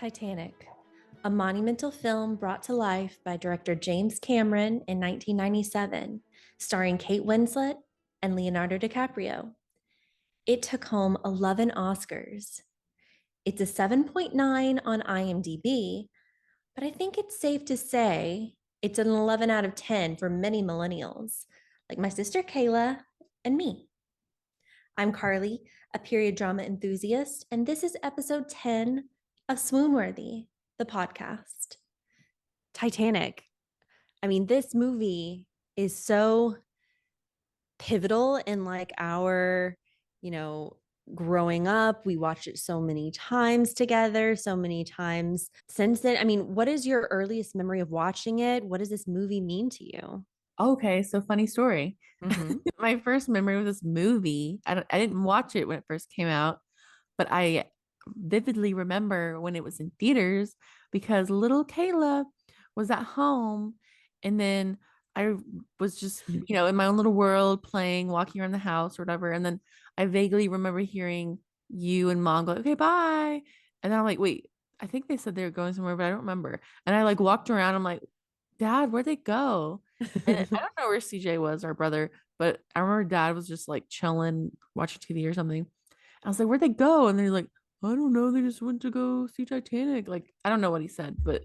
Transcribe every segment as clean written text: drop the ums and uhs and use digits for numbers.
Titanic, a monumental film brought to life by director James Cameron in 1997, starring Kate Winslet and Leonardo DiCaprio. It took home 11 Oscars. It's a 7.9 on IMDb, but I think it's safe to say it's an 11 out of 10 for many millennials, like my sister Kayla and me. I'm Carly, a period drama enthusiast, and this is episode 10 of Swoon-Worthy, the podcast. Titanic. I mean, this movie is so pivotal in like our, growing up. We watched it so many times together, so many times since then. I mean, what is your earliest memory of watching it? What does this movie mean to you? Okay, so funny story. Mm-hmm. My first memory of this movie, I didn't watch it when it first came out, but I vividly remember when it was in theaters because little Kayla was at home and then I was just, in my own little world playing, walking around the house or whatever. And then I vaguely remember hearing you and mom go, okay, bye. And then I'm like, wait, I think they said they were going somewhere, but I don't remember. And I like walked around. I'm like, Dad, where'd they go? And I don't know where CJ was, our brother, but I remember Dad was just like chilling, watching TV or something. I was like, where'd they go? And they're like, I don't know. They just went to go see Titanic. Like, I don't know what he said, but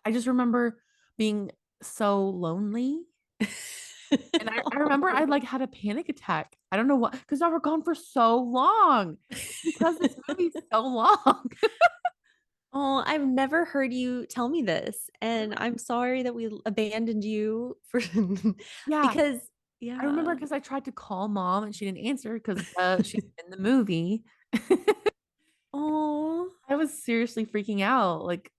I just remember being so lonely. And I remember I like had a panic attack. I don't know what, because I were gone for so long because this movie's so long. Oh, I've never heard you tell me this, and I'm sorry that we abandoned you for Yeah. because I remember yeah. because I tried to call mom and she didn't answer because she's in the movie. Oh, I was seriously freaking out. Like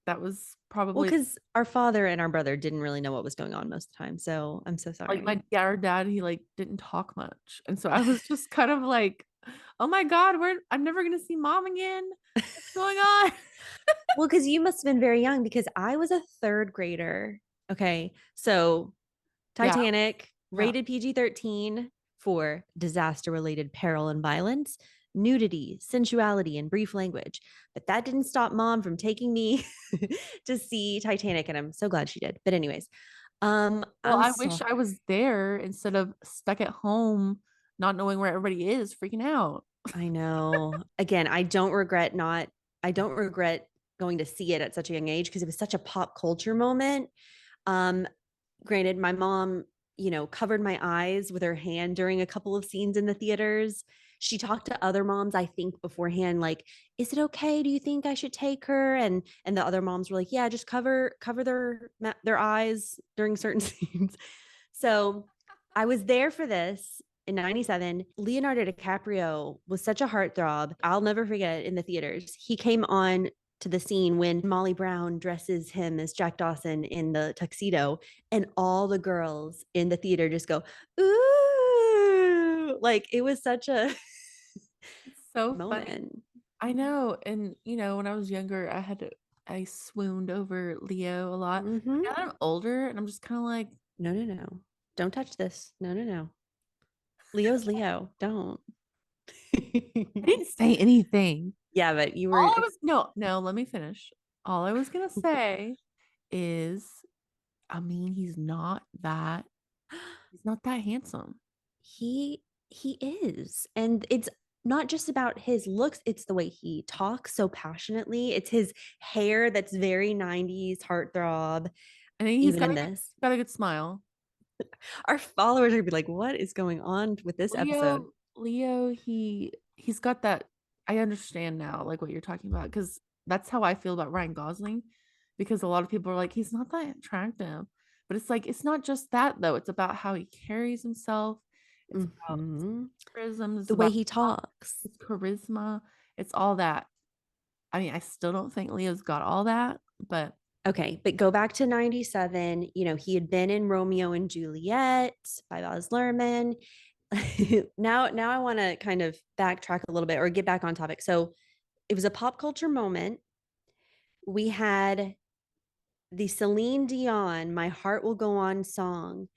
that was well, probably because our father and our brother didn't really know what was going on most of the time, so I'm so like sorry. my dad, he like didn't talk much. And so I was just kind of like, oh my God, I'm never gonna see mom again. What's going on? Well, because you must have been very young because I was a third grader. Okay, so Yeah, Titanic, yeah. rated PG-13 for disaster-related peril and violence, nudity, sensuality, and brief language. But that didn't stop mom from taking me to see Titanic, and I'm so glad she did. But anyways, Well, I'm I wish sorry. I was there instead of stuck at home, not knowing where everybody is, freaking out. I know. Again, I don't regret going to see it at such a young age because it was such a pop culture moment. Um, Granted, my mom, covered my eyes with her hand during a couple of scenes in the theaters. She talked to other moms, I think, beforehand, like, is it okay? Do you think I should take her? And the other moms were like, yeah, just cover their eyes during certain scenes. So I was there for this in 97. Leonardo DiCaprio was such a heartthrob. I'll never forget in the theaters. He came on to the scene when Molly Brown dresses him as Jack Dawson in the tuxedo, and all the girls in the theater just go, ooh. Like it was such a It's so funny. moment. I know. And when I was younger, I swooned over Leo a lot. Mm-hmm. Now that I'm older and I'm just kind of like, No, no, no. Don't touch this. No, no, no. Leo's Leo. Don't. I didn't say anything. Yeah, but you were. All I was no, no, let me finish. All I was gonna say is, I mean, he's not that handsome. He is, and it's not just about his looks, it's the way he talks so passionately. It's his hair that's very 90s heartthrob. I think Even in this, got a good smile. our followers are gonna be like, what is going on with this episode? Leo, he's got that. I understand now, like what you're talking about, because that's how I feel about Ryan Gosling, because a lot of people are like, he's not that attractive. But it's like, it's not just that though. It's about how he carries himself. It's about his Mm-hmm. charisma. It's The way about he talks. his charisma. It's all that. I mean, I still don't think Leo's got all that, but Okay, but go back to 97. He had been in Romeo and Juliet by Baz Luhrmann. Now I want to kind of backtrack a little bit or get back on topic. So it was a pop culture moment. We had the Celine Dion My Heart Will Go On song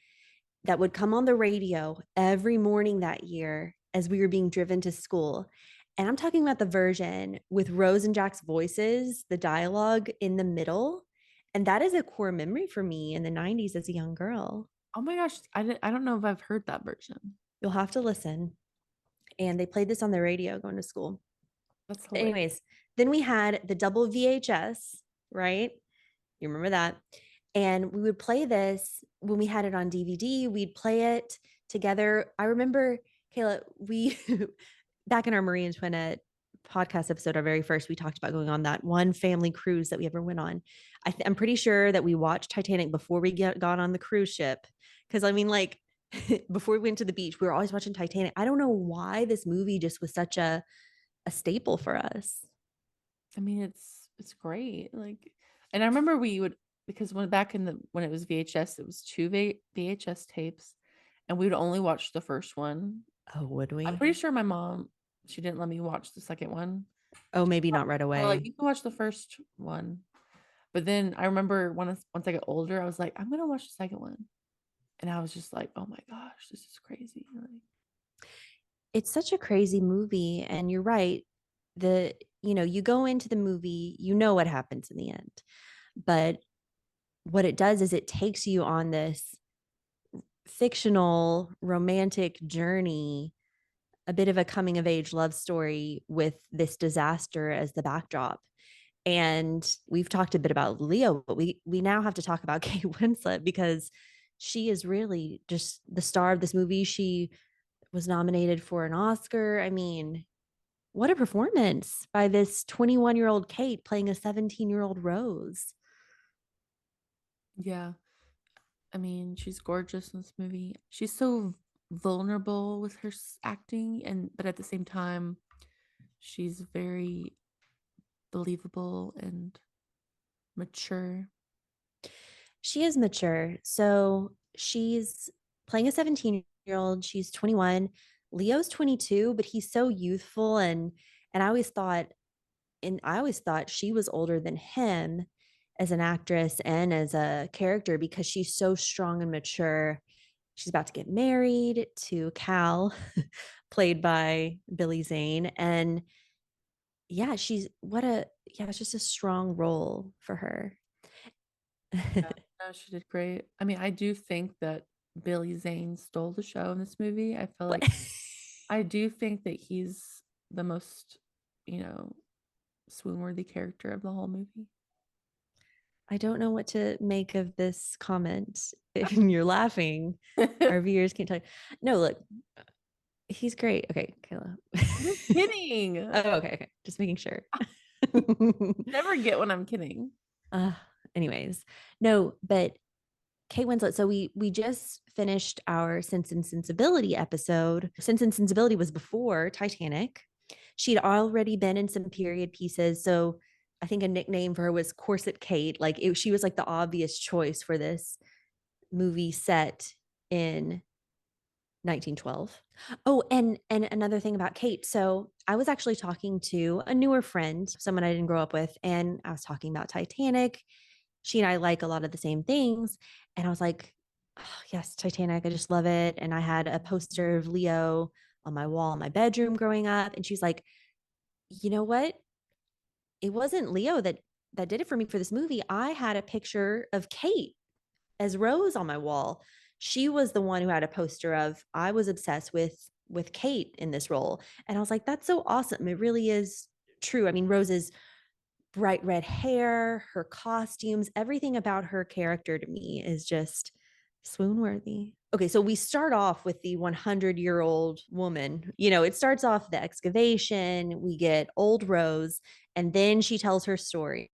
that would come on the radio every morning that year as we were being driven to school. And I'm talking about the version with Rose and Jack's voices, the dialogue in the middle. And that is a core memory for me in the 90s as a young girl. Oh my gosh, I don't know if I've heard that version. You'll have to listen. And they played this on the radio going to school. That's But hilarious. anyways, then we had the double VHS, right? You remember that? And we would play this when we had it on DVD. We'd play it together. I remember, Kayla, we back in our Marie Antoinette podcast episode, our very first, we talked about going on that one family cruise that we ever went on. I'm pretty sure that we watched Titanic before we got on the cruise ship. Because I mean, like, before we went to the beach, we were always watching Titanic. I don't know why this movie just was such a staple for us. I mean, it's great. Like, and I remember we would, because when it was VHS, it was two VHS tapes, and we would only watch the first one. Oh, would I'm we? pretty sure my mom, she didn't let me watch the second one. Oh, maybe not right Well, like, away. you can watch the first one, but then I remember once I got older, I was like, I'm gonna watch the second one, and I was just like, oh my gosh, this is crazy. Like, It's such a crazy movie, and you're right. You go into the movie, you know what happens in the end. But what it does is it takes you on this fictional romantic journey, a bit of a coming of age love story with this disaster as the backdrop. And we've talked a bit about Leo, but we now have to talk about Kate Winslet because she is really just the star of this movie. She was nominated for an Oscar. I mean, what a performance by this 21-year-old Kate playing a 17-year-old Rose. yeah, I mean, she's gorgeous in this movie. She's so vulnerable with her acting, and but at the same time, she's very believable and mature. She is mature. So she's playing a 17-year-old. She's 21. Leo's 22, but he's so youthful and I always thought she was older than him as an actress and as a character because she's so strong and mature. She's about to get married to Cal, played by Billy Zane. And yeah, it's just a strong role for her. Yeah, no, she did great. I mean, I do think that Billy Zane stole the show in this movie. I feel What? like I do think that he's the most, you know, swoon-worthy character of the whole movie. I don't know what to make of this comment. And you're laughing. Our viewers can't tell you. No, look, he's great. Okay, Kayla. I'm just kidding. Oh, okay. Just making sure. Never get when I'm kidding. uh, anyways, no, but Kate Winslet. So we just finished our Sense and Sensibility episode. Sense and Sensibility was before Titanic. She'd already been in some period pieces. So I think a nickname for her was Corset Kate. She was like the obvious choice for this movie set in 1912. Oh, and another thing about Kate. So I was actually talking to a newer friend, someone I didn't grow up with, and I was talking about Titanic. She and I like a lot of the same things. And I was like, oh, yes, Titanic. I just love it. And I had a poster of Leo on my wall in my bedroom growing up. And she's like, you know what? It wasn't Leo that did it for me for this movie. I had a picture of Kate as Rose on my wall. She was the one who had a poster of I was obsessed with Kate in this role. And I was like, that's so awesome. It really is true. I mean, Rose's bright red hair, her costumes, everything about her character to me is just swoon worthy. Okay, so we start off with the 100-year-old woman. It starts off the excavation, we get old Rose, and then she tells her story.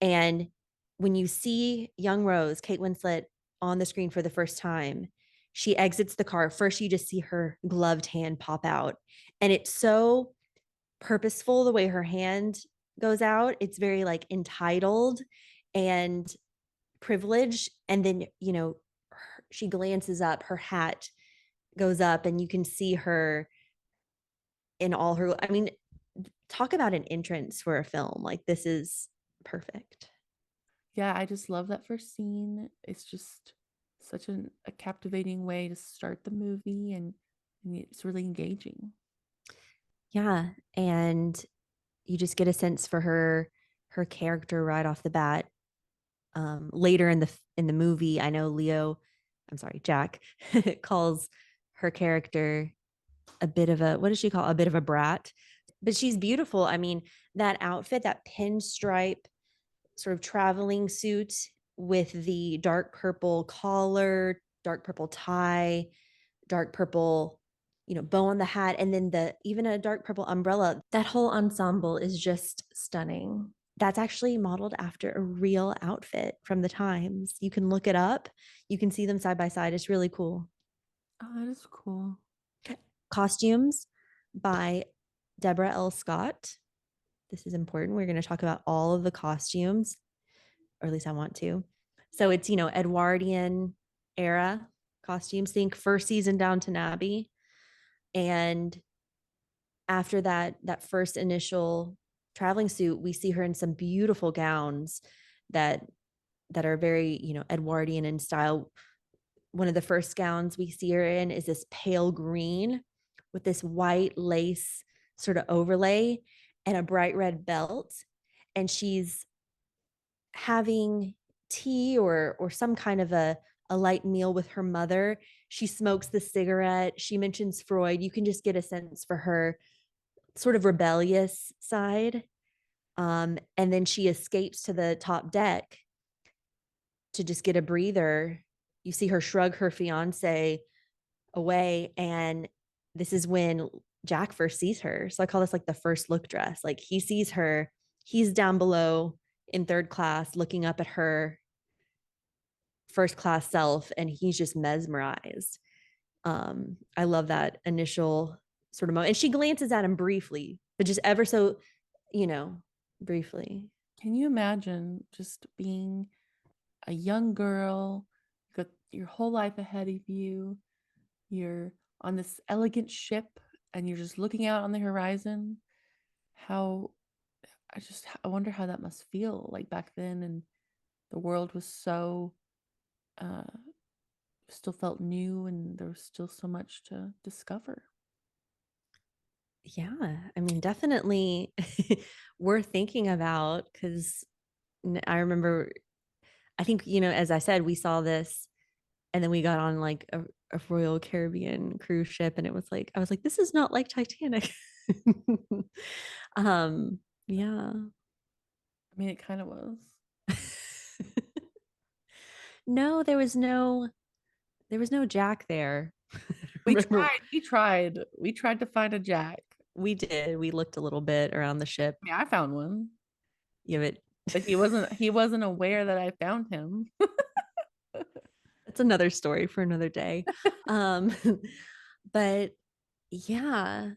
And when you see young Rose, Kate Winslet, on the screen for the first time, she exits the car. First, you just see her gloved hand pop out. And it's so purposeful the way her hand goes out. It's very like entitled and privileged. And then, she glances up, her hat goes up, and you can see her in all her. I mean, talk about an entrance for a film. Like, this is perfect. Yeah, I just love that first scene. It's just such a captivating way to start the movie, and it's really engaging. Yeah. And you just get a sense for her character right off the bat. Later in the movie, I know Jack calls her character a bit of a, what does she call, a bit of a brat, but she's beautiful. I mean, that outfit, that pinstripe sort of traveling suit with the dark purple collar, dark purple tie, dark purple, bow on the hat, and then the even a dark purple umbrella. That whole ensemble is just stunning. That's actually modeled after a real outfit from the times. You can look it up. You can see them side by side. It's really cool. Oh, that is cool. Costumes by Deborah L. Scott. This is important. We're going to talk about all of the costumes, or at least I want to. So it's, Edwardian era costumes. Think first season Downton Abbey. And after that first initial traveling suit, we see her in some beautiful gowns that are very, Edwardian in style. One of the first gowns we see her in is this pale green with this white lace sort of overlay and a bright red belt. And she's having tea or some kind of a light meal with her mother. She smokes the cigarette. She mentions Freud. You can just get a sense for her sort of rebellious side. And then she escapes to the top deck to just get a breather. You see her shrug her fiance away. And this is when Jack first sees her. So I call this like the first look dress. Like he sees her, he's down below in third class looking up at her first class self, and he's just mesmerized. I love that initial sort of moment. And she glances at him briefly, but just ever so, briefly. Can you imagine just being a young girl? You got your whole life ahead of you. You're on this elegant ship and you're just looking out on the horizon. How I wonder how that must feel like back then, and the world was so uh still felt new and there was still so much to discover. Yeah, I mean, definitely worth thinking about because I remember, I think, as I said, we saw this and then we got on like a Royal Caribbean cruise ship and it was like, I was like, this is not like Titanic. Yeah. I mean, it kind of was. No, there was no Jack there. We Remember, tried. We tried to find a Jack. we did. We looked a little bit around the ship. I mean, I found one, Yeah, but but he wasn't aware that I found him. that's another story for another day. Um, but yeah,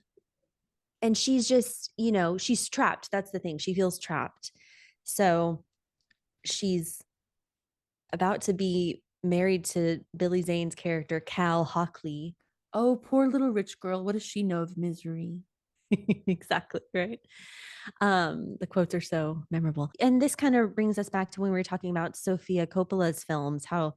and she's just, she's trapped. That's the thing. She feels trapped. So she's about to be married to Billy Zane's character, Cal Hockley. Oh, poor little rich girl. What does she know of misery? Exactly, right. The quotes are so memorable. And this kind of brings us back to when we were talking about Sofia Coppola's films, how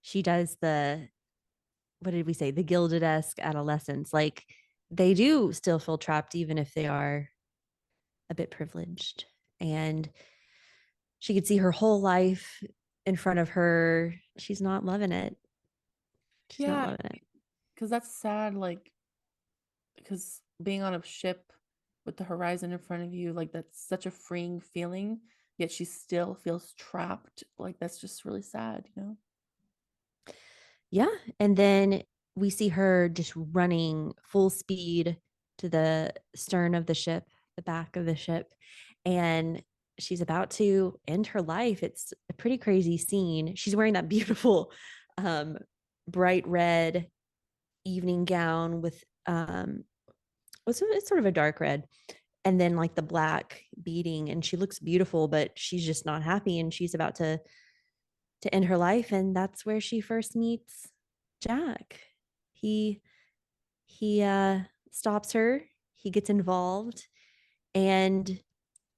she does what did we say? The Gilded-esque adolescence. Like they do still feel trapped, even if they are a bit privileged. And she could see her whole life in front of her. She's not loving it. She's not Yeah, loving it. because that's sad. Like, because being on a ship with the horizon in front of you, like that's such a freeing feeling. Yet she still feels trapped. Like that's just really sad. Yeah. And then we see her just running full speed to the stern of the ship, the back of the ship. And she's about to end her life. It's a pretty crazy scene. She's wearing that beautiful, um, bright red evening gown with, it's sort of a dark red. And then like the black beading, and she looks beautiful, but she's just not happy. And she's about to end her life, and that's where she first meets Jack. He stops her, he gets involved, and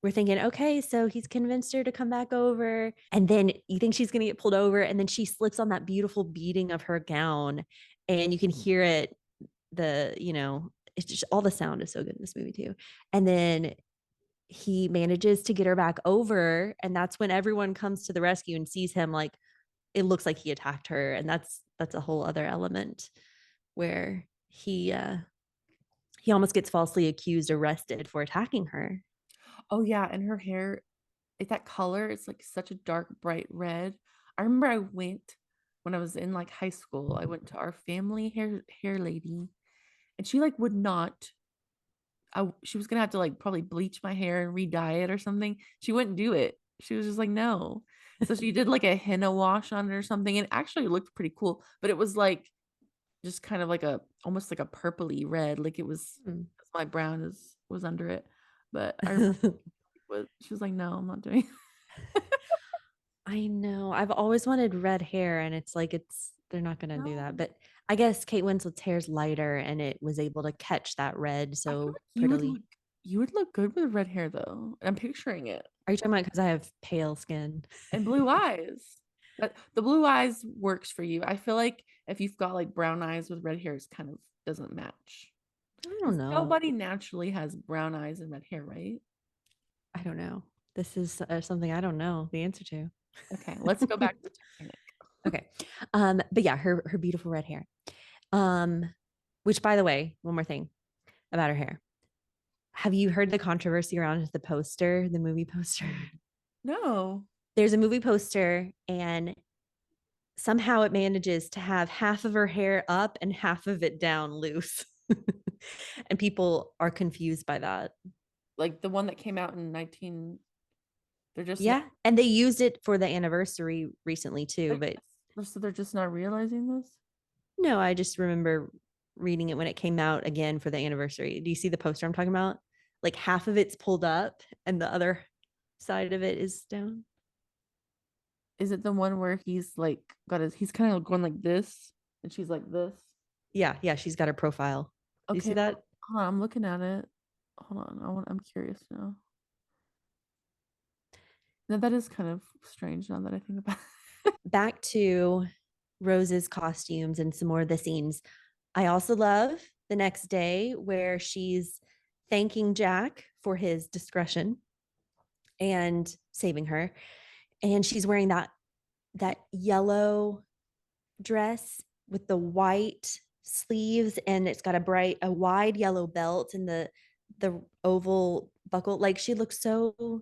we're thinking, okay, so he's convinced her to come back over, and then you think she's going to get pulled over, and then she slips on that beautiful beading of her gown, and you can hear it, the it's just all the sound is so good in this movie too. And then he manages to get her back over, and that's when everyone comes to the rescue and sees him. Like, it looks like he attacked her, and that's a whole other element where he almost gets falsely accused, arrested for attacking her. Oh yeah, and her hair, that color, it's like such a dark, bright red. I remember I went when I was in like high school. I went to our family hair lady, and she like would not. She was gonna have to like probably bleach my hair and re-dye it or something. She wouldn't do it. She was just like, no. So she did like a henna wash on it or something, and actually it looked pretty cool. But it was like just kind of like a almost like a purpley red, like it was Mm. my brown was under it. But I remember she was like, no, I'm not doing. I know. I've always wanted red hair, and it's like they're not gonna do that. No. But I guess Kate Winslet's hair is lighter, and it was able to catch that red I feel so like prettily. you would look good with red hair though. I'm picturing it. Are you talking about because I have pale skin? And blue eyes. That the blue eyes works for you. I feel like if you've got like brown eyes with red hair, it's kind of doesn't match. I don't Because know. nobody naturally has brown eyes and red hair, right? I don't know. This is something I don't know the answer to. Okay, let's go back to Titanic. Okay. But yeah, her beautiful red hair. Um, which by the way, one more thing about her hair. Have you heard the controversy around the poster, the movie poster? No. There's a movie poster, and somehow it manages to have half of her hair up and half of it down loose. And people are confused by that. Like the one that came out in 19, they're just not, Yeah. And they used it for the anniversary recently too. they're, But so they're just not realizing this. no, I just remember reading it when it came out again for the anniversary. Do you see the poster I'm talking about? Like half of it's pulled up and the other side of it is down. Is it the one where he's like he's kind of going like this and she's like this? Yeah. Yeah. She's got her profile. Do you see Okay, that? hold on, I'm looking at it. Hold on, I'm curious now. Now that is kind of strange now that I think about it. Back to Rose's costumes and some more of the scenes. I also love the next day where she's thanking Jack for his discretion and saving her. And she's wearing that yellow dress with the white sleeves, and it's got a wide yellow belt and the oval buckle. Like, she looks so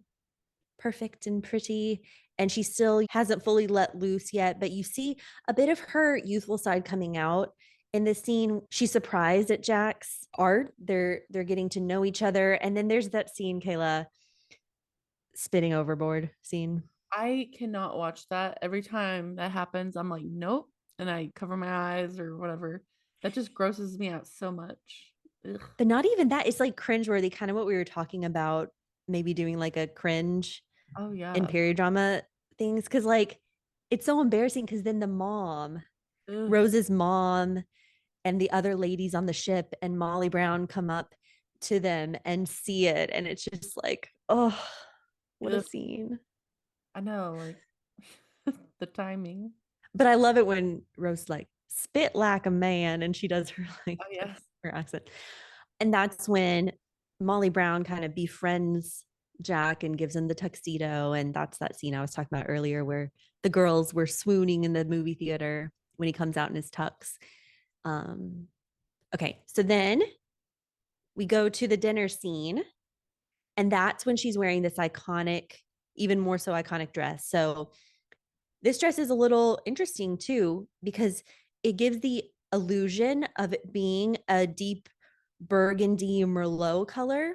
perfect and pretty, and she still hasn't fully let loose yet, but you see a bit of her youthful side coming out in this scene. She's surprised at Jack's art. They're getting to know each other, and then there's that scene, Kayla, spitting overboard scene. I cannot watch that. Every time that happens, I'm like, nope. And I cover my eyes or whatever. That just grosses me out so much. Ugh. But not even that, it's like cringeworthy, kind of what we were talking about, maybe doing like a cringe Oh in yeah. period drama things, because like it's so embarrassing, because then the mom, Ugh. Rose's mom, and the other ladies on the ship and Molly Brown come up to them and see it. And it's just like, oh, what a Ugh. scene. I know, like the timing. But I love it when Rose like spit like a man and she does her like Oh yeah. her accent. And that's when Molly Brown kind of befriends Jack and gives him the tuxedo. And that's that scene I was talking about earlier where the girls were swooning in the movie theater when he comes out in his tux. Um, okay, so then we go to the dinner scene, and that's when she's wearing this iconic, even more so iconic dress. So this dress is a little interesting too, because it gives the illusion of it being a deep burgundy Merlot color.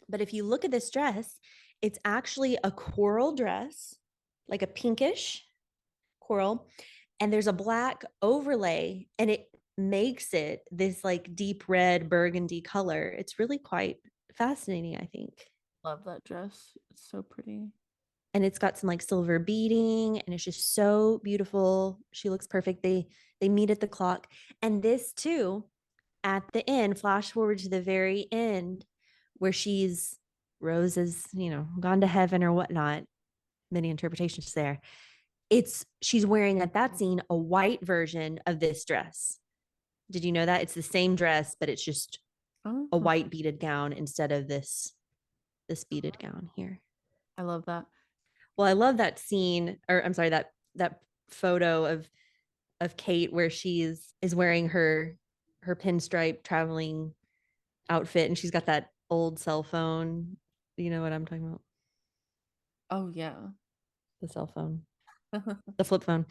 But if you look at this dress, it's actually a coral dress, like a pinkish coral, and there's a black overlay, and it makes it this like deep red burgundy color. It's really quite fascinating, I think. Love that dress. It's so pretty. And it's got some like silver beading, and it's just so beautiful. She looks perfect. They meet at the clock. And this too, at the end, flash forward to the very end, where Rose is, gone to heaven or whatnot. Many interpretations there. She's wearing at that scene a white version of this dress. Did you know that? It's the same dress, but it's just a Oh, white beaded gown instead of this beaded gown here. I love that. Well, I love that scene, or I'm sorry, that photo of Kate where she's is wearing her pinstripe traveling outfit and she's got that old cell phone. You know what I'm talking about? Oh yeah. The cell phone, the flip phone.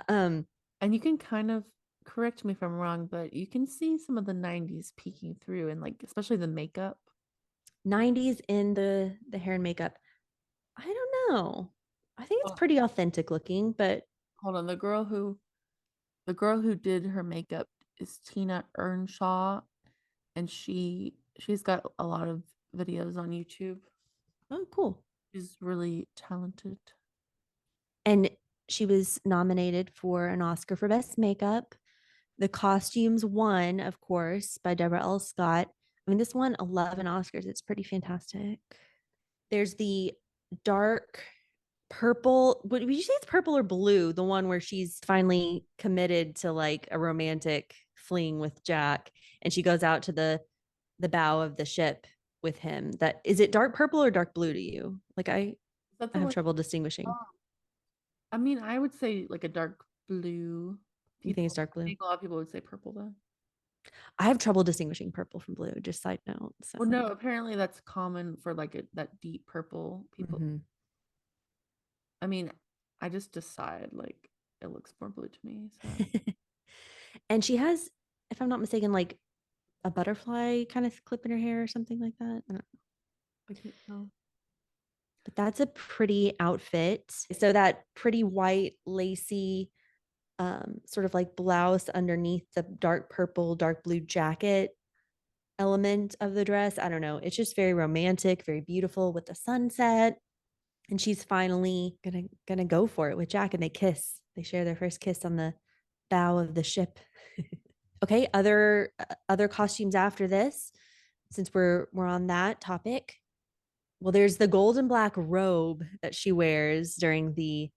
Um, And you can kind of correct me if I'm wrong, but you can see some of the 90s peeking through and like especially the makeup. 90's in the hair and makeup. I don't know. I think it's Oh, pretty authentic looking, but hold on. The girl who did her makeup is Tina Earnshaw, and she's got a lot of videos on YouTube. oh, cool. She's really talented. And she was nominated for an Oscar for Best Makeup. The costumes won, of course, by Deborah L. Scott. I mean, this won 11 Oscars. It's pretty fantastic. There's the dark purple. Would you say it's purple or blue? The one where she's finally committed to like a romantic fling with Jack, and she goes out to the bow of the ship with him. That is it. Dark purple or dark blue to you? Like Is that I the have one? trouble distinguishing. Oh, I mean, I would say like a dark blue. You think it's People, dark I blue? think a lot of people would say purple though. I have trouble distinguishing purple from blue. Just side note. So. Well, no, apparently that's common for like that deep purple people. Mhm. I mean, I just decide like it looks more blue to me. So And she has, if I'm not mistaken, like a butterfly kind of clip in her hair or something like that. I don't know. I can't tell. But that's a pretty outfit. So that pretty white, lacy, sort of like blouse underneath the dark purple, dark blue jacket element of the dress. I don't know. It's just very romantic, very beautiful with the sunset. And she's finally gonna go for it with Jack, and they kiss. They share their first kiss on the bow of the ship. Okay, other costumes after this, since we're on that topic. Well, there's the gold and black robe that she wears during the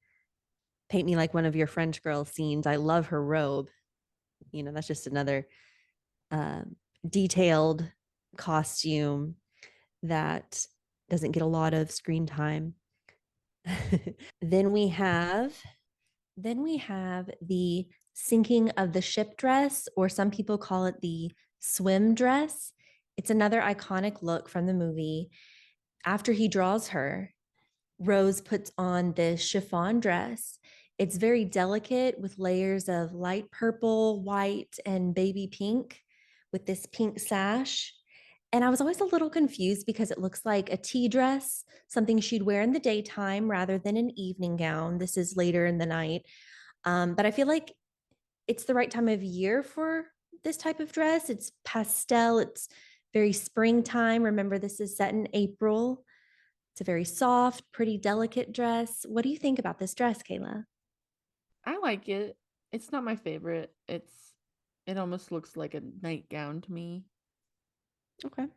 paint me like one of your French girls scenes. I love her robe. You know, that's just another um, detailed costume that doesn't get a lot of screen time. then we have then we have the sinking of the ship dress, or some people call it the swim dress. It's another iconic look from the movie. After he draws her, Rose puts on this chiffon dress. It's very delicate with layers of light purple, white, and baby pink with this pink sash. And I was always a little confused because it looks like a tea dress, something she'd wear in the daytime rather than an evening gown. This is later in the night. But I feel like it's the right time of year for this type of dress. It's pastel, it's very springtime. Remember, this is set in April. It's a very soft, pretty delicate dress. What do you think about this dress, Kayla? I like it. It's not my favorite. It almost looks like a nightgown to me. Okay.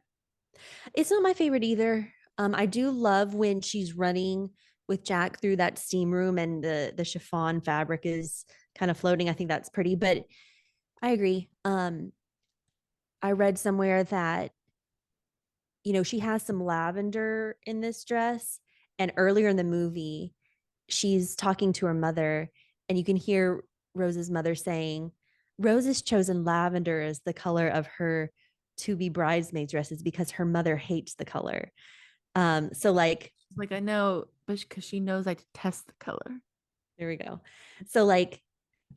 It's not my favorite either. I do love when she's running with Jack through that steam room and the chiffon fabric is kind of floating. I think that's pretty, but I agree. I read somewhere that she has some lavender in this dress. And earlier in the movie, she's talking to her mother, and you can hear Rose's mother saying, Rose has chosen lavender as the color of her to be bridesmaid dresses because her mother hates the color. So like, She's like, I know, but because she knows I detest the color. there we go. So like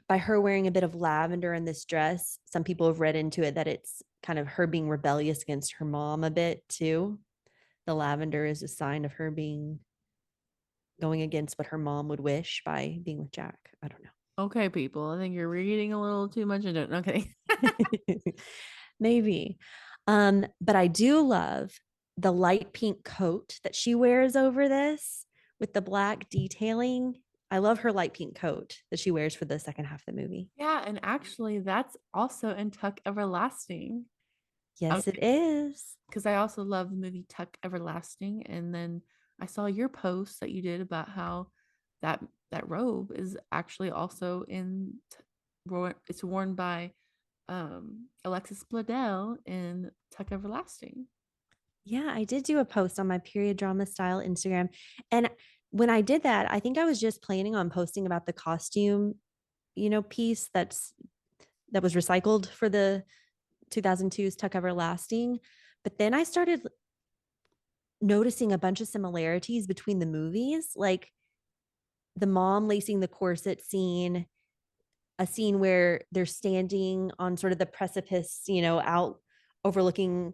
by her wearing a bit of lavender in this dress, some people have read into it that it's kind of her being rebellious against her mom a bit too. The lavender is a sign of her being going against what her mom would wish by being with Jack. I don't Okay, people, I think you're reading a little too much into it. Okay. know. Maybe. But I do love the light pink coat that she wears over this with the black detailing. I love her light pink coat that she wears for the second half of the movie. Yeah, and actually, that's also in Tuck Everlasting. Yes, it is. Because I also love the movie Tuck Everlasting, and then I saw your post that you did about how that robe is actually also it's worn by Alexis Bledel in Tuck Everlasting. Yeah, I did do a post on my period drama style Instagram. And when I did that, I think I was just planning on posting about the costume, piece that was recycled for the 2002's Tuck Everlasting. But then I started noticing a bunch of similarities between the movies, like the mom lacing the corset scene, a scene where they're standing on sort of the precipice, out overlooking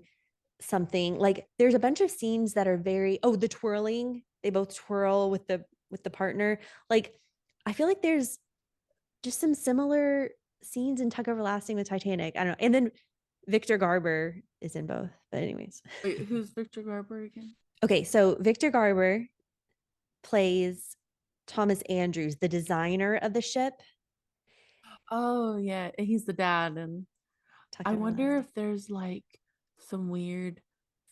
something. Like there's a bunch of scenes that are very, the twirling, they both twirl with the partner. Like I feel like there's just some similar scenes in Tug Everlasting with Titanic. I don't know. And then Victor Garber is in both. But anyways. Wait, who's Victor Garber again? Okay, so Victor Garber plays Thomas Andrews, the designer of the ship. Oh yeah, he's the dad, and Tuck I wonder Everlasting. if there's like some weird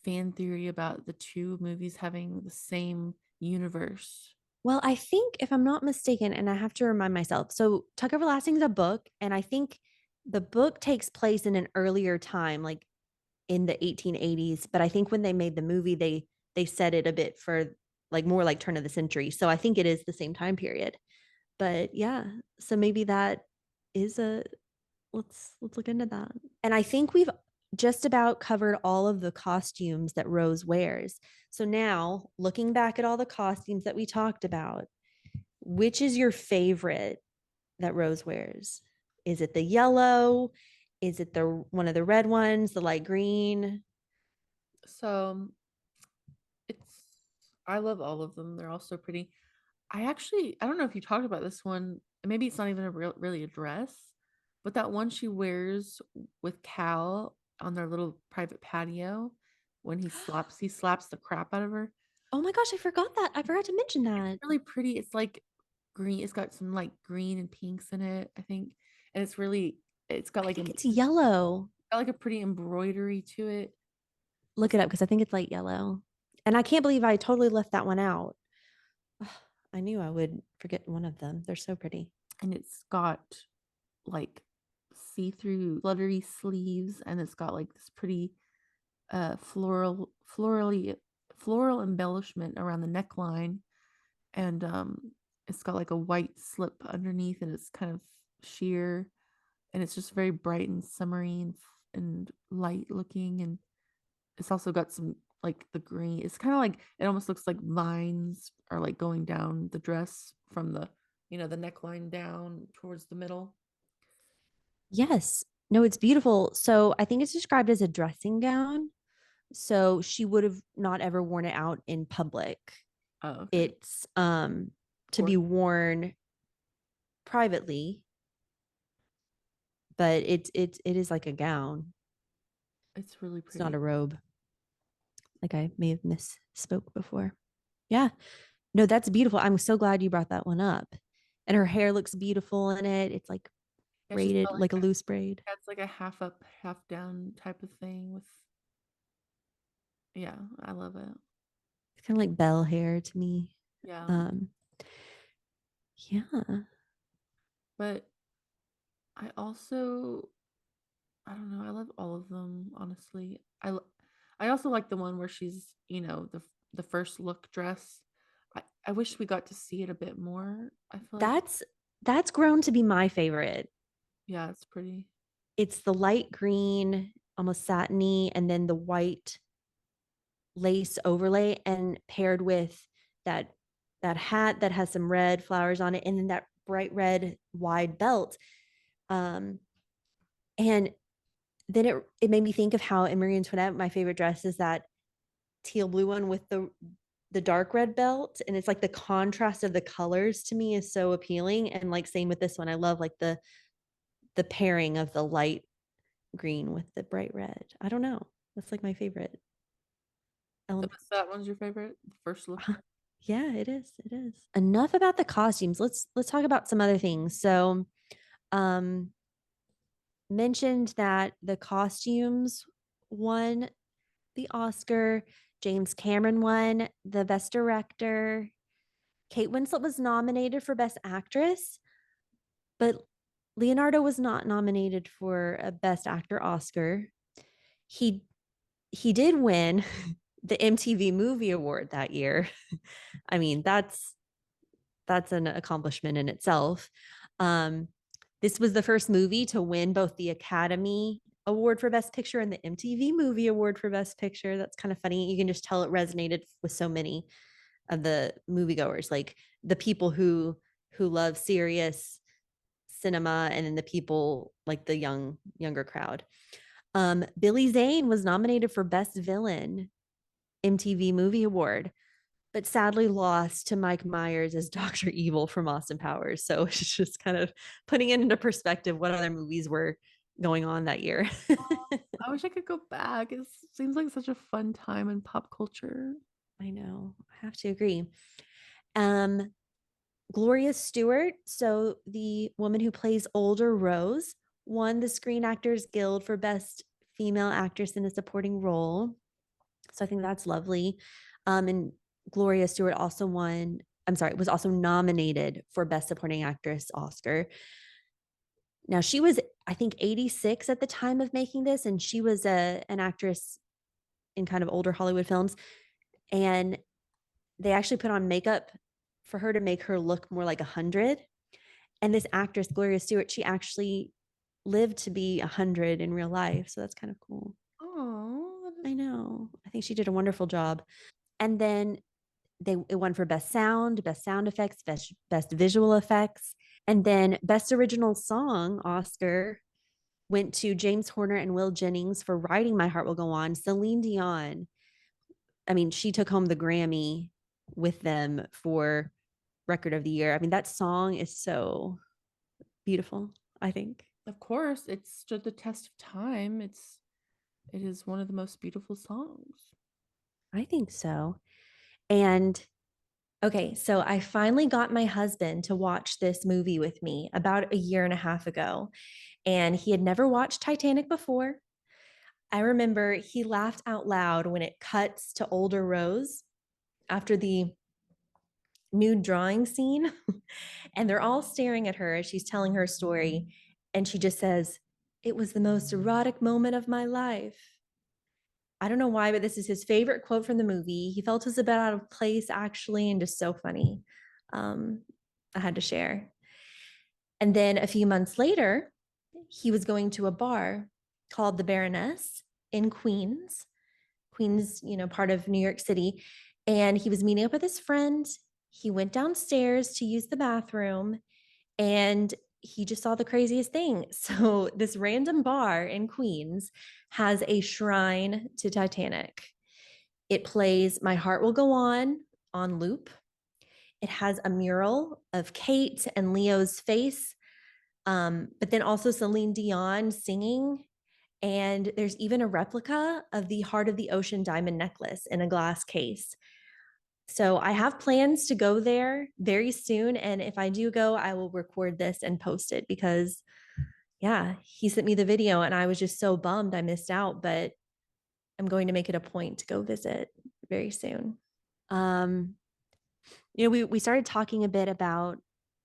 fan theory about the two movies having the same universe. Well, I think if I'm not mistaken, and I have to remind myself, so Tuck Everlasting is a book, and I think the book takes place in an earlier time, like in the 1880s. But I think when they made the movie, they set it a bit for like more like turn of the century. So I think it is the same time period. But yeah, so maybe that is a let's look into that. And I think we've just about covered all of the costumes that Rose wears. So now, looking back at all the costumes that we talked about, which is your favorite that Rose wears? Is it the yellow? Is it the one of the red ones, the light green? So it's I love all of them. They're all so pretty. I don't know if you talked about this one. Maybe it's not even really a dress, but that one she wears with Cal on their little private patio when he slaps the crap out of her. Oh my gosh, I forgot that. I forgot to mention It's that. really pretty. It's like green. It's got some like green and pinks in it, I think. And it's got I like think it's yellow. a pretty embroidery to it. Look It's it up because I think it's light yellow. And I can't believe I totally left that one out. I knew I would forget one of them. They're so pretty. and it's got like see-through fluttery sleeves, and it's got like this pretty floral embellishment around the neckline, and it's got like a white slip underneath, and it's kind of sheer, and it's just very bright and summery and light looking, and it's also got some like the green. It's kind of like it almost looks like vines are like going down the dress from the neckline down towards the middle. Yes. No, it's beautiful. So I think it's described as a dressing gown. So she would have not ever worn it out in public. Oh, okay. It's to Or be worn privately, but it is like a gown. it's really It's not a pretty. robe. Like I may have misspoke before. Yeah. No, that's beautiful. I'm so glad you brought that one up. And her hair looks beautiful in it. It's like Yeah, she's braided, got like like a loose braid. it's like a half up, half down type of thing with yeah, I love it. It's kind of like bell hair to me. Yeah. Um, yeah. But I also I don't know, I love all of them, honestly. I also like the one where she's, the first look dress. I wish we got to see it a bit more. I feel like That's grown to be my favorite. yeah, it's pretty. It's the light green, almost satiny, and then the white lace overlay, and paired with that that hat that has some red flowers on it, and then that bright red wide belt. Um, and then it made me think of how in Marie Antoinette, my favorite dress is that teal blue one with the dark red belt, and it's like the contrast of the colors to me is so appealing. And like same with this one, I love like the pairing of the light green with the bright red. I don't know, that's like my favorite So element. that one's your favorite? The first look dress? Yeah, it is, it is. Enough about the costumes. Let's talk about some other things. So um mentioned that the costumes won the Oscar. James Cameron won the best director. Kate Winslet was nominated for best actress, but Leonardo was not nominated for a Best Actor Oscar. He he did win the MTV Movie Award that year. I mean, that's an accomplishment in itself. Um, this was the first movie to win both the Academy Award for Best Picture and the MTV Movie Award for Best Picture. That's kind of funny. You can just tell it resonated with so many of the moviegoers, like the people who love serious cinema, and then the people like the younger crowd. Billy Zane was nominated for Best Villain MTV Movie Award, but sadly lost to Mike Myers as Dr. Evil from Austin Powers. So it's just kind of putting it into perspective what other movies were going on that year. I wish I could go back. It seems like such a fun time in pop culture. I know. I have to agree. Um, Gloria Stewart, so the woman who plays Older Rose, won the Screen Actors Guild for Best Female Actress in a Supporting Role. So I think that's lovely. And Gloria Stewart also won, I'm sorry, was also nominated for Best Supporting Actress Oscar. Now she was, I think, 86 at the time of making this, and she was an actress in kind of older Hollywood films. And they actually put on makeup for her to make her look more like 100. And this actress, Gloria Stewart, she actually lived to be 100 in real life. So that's kind of cool. Oh, I know. I think she did a wonderful job. And then it won for best sound effects, best visual effects, and then best original song Oscar went to James Horner and Will Jennings for writing My Heart Will Go On. Celine Dion, I mean, she took home the Grammy with them for Record of the Year. I mean, that song is so beautiful, I think. of course, it stood the test of time. It is one of the most beautiful songs. I think so. And okay, so I finally got my husband to watch this movie with me about a year and a half ago, and he had never watched Titanic before. I remember he laughed out loud when it cuts to older Rose after the nude drawing scene, and they're all staring at her as she's telling her story. And she just says, "It was the most erotic moment of my life." I don't know why, but this is his favorite quote from the movie. He felt it was a bit out of place, actually, and just so funny. Um, I had to share. And then a few months later, he was going to a bar called the Baroness in Queens. Queens, part of New York City. And he was meeting up with his friend. He went downstairs to use the bathroom, and he just saw the craziest thing. So, this random bar in Queens has a shrine to Titanic. It plays My Heart Will Go on loop. It has a mural of Kate and Leo's face, but then also Celine Dion singing. And there's even a replica of the Heart of the Ocean diamond necklace in a glass case. So I have plans to go there very soon. And if I do go, I will record this and post it because, yeah, he sent me the video and I was just so bummed I missed out. But I'm going to make it a point to go visit very soon. Um, we started talking a bit about